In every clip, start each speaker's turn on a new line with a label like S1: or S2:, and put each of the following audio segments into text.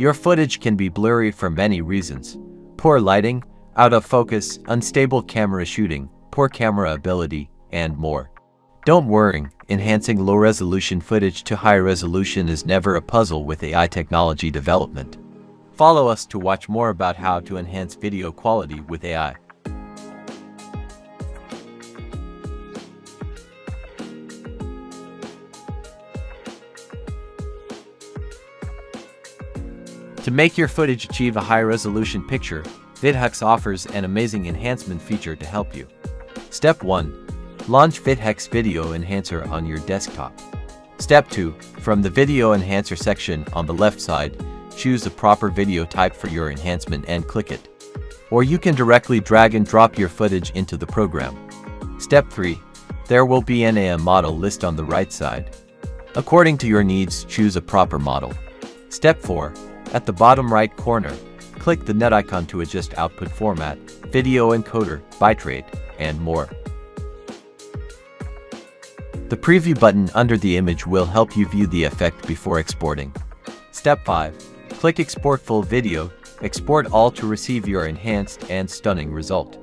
S1: Your footage can be blurry for many reasons: poor lighting, out of focus, unstable camera shooting, poor camera ability, and more. Don't worry, enhancing low-resolution footage to high resolution is never a puzzle with AI technology development. Follow us to watch more about how to enhance video quality with AI. To make your footage achieve a high-resolution picture, VidHex offers an amazing enhancement feature to help you. Step 1. Launch VidHex Video Enhancer on your desktop. Step 2. From the Video Enhancer section on the left side, choose the proper video type for your enhancement and click it. Or you can directly drag and drop your footage into the program. Step 3. There will be an AI model list on the right side. According to your needs, choose a proper model. Step 4. At the bottom right corner, click the net icon to adjust output format, video encoder, bitrate, and more. The preview button under the image will help you view the effect before exporting. Step 5. Click Export Full Video, export all to receive your enhanced and stunning result.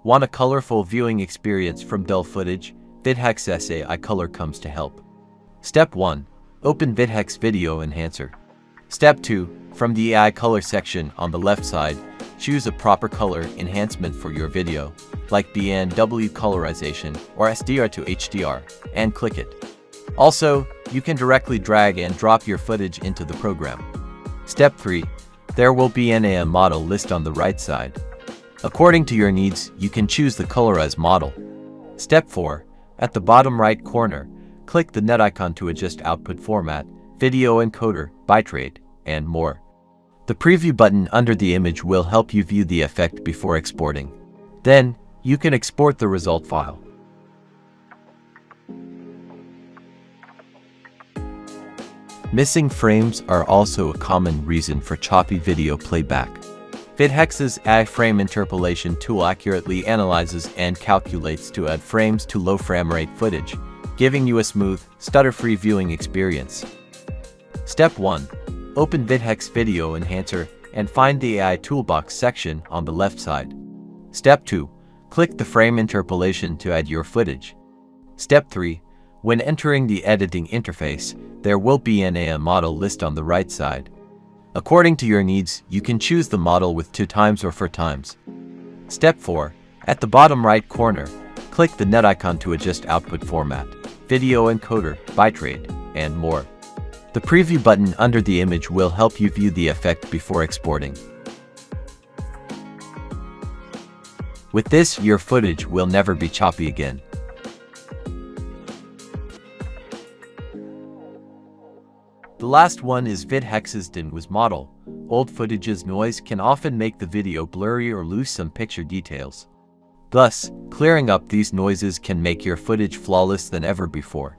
S1: Want a colorful viewing experience from dull footage? VidHex AI Color comes to help. Step 1. Open VidHex Video Enhancer. Step 2. From the AI Color section on the left side, choose a proper color enhancement for your video, like BNW colorization or SDR to HDR, and click it. Also, you can directly drag and drop your footage into the program. Step 3. There will be an AI model list on the right side. According to your needs, you can choose the colorized model. Step 4. At the bottom right corner, click the net icon to adjust output format, video encoder, bitrate, and more. The preview button under the image will help you view the effect before exporting. Then, you can export the result file. Missing frames are also a common reason for choppy video playback. VidHex's AI frame interpolation tool accurately analyzes and calculates to add frames to low frame rate footage, giving you a smooth, stutter-free viewing experience. Step 1. Open VidHex Video Enhancer and find the AI Toolbox section on the left side. Step 2. Click the frame interpolation to add your footage. Step 3. When entering the editing interface, there will be an AI model list on the right side. According to your needs, you can choose the model with 2x or 4x. Step 4. At the bottom right corner, click the net icon to adjust output format, video encoder, bitrate, and more. The preview button under the image will help you view the effect before exporting. With this, your footage will never be choppy again. The last one is VidHex's DNWIS model. Old footage's noise can often make the video blurry or lose some picture details. Thus, clearing up these noises can make your footage flawless than ever before.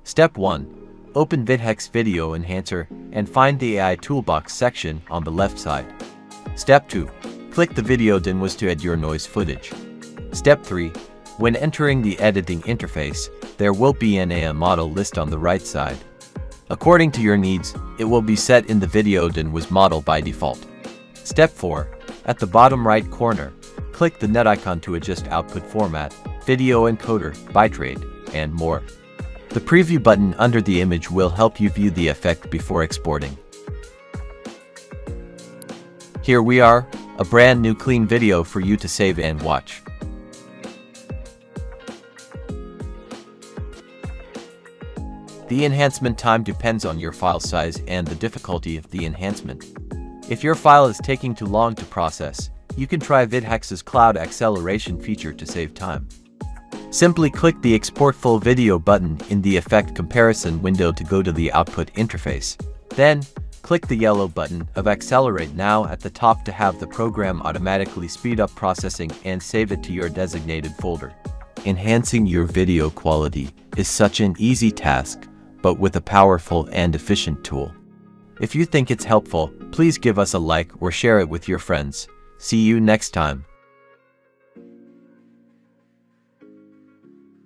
S1: Step 1. Open VidHex Video Enhancer and find the AI Toolbox section on the left side. Step 2. Click the Video DNWIS to add your noise footage. Step 3. When entering the editing interface, there will be an AI model list on the right side. According to your needs, it will be set in the Video DNWIS model by default. Step 4. At the bottom right corner, click the net icon to adjust output format, video encoder, bitrate, and more. The preview button under the image will help you view the effect before exporting. Here we are, a brand new clean video for you to save and watch. The enhancement time depends on your file size and the difficulty of the enhancement. If your file is taking too long to process, you can try VidHex's Cloud Acceleration feature to save time. Simply click the Export Full Video button in the Effect Comparison window to go to the output interface. Then, click the yellow button of Accelerate Now at the top to have the program automatically speed up processing and save it to your designated folder. Enhancing your video quality is such an easy task, but with a powerful and efficient tool. If you think it's helpful, please give us a like or share it with your friends. See you next time.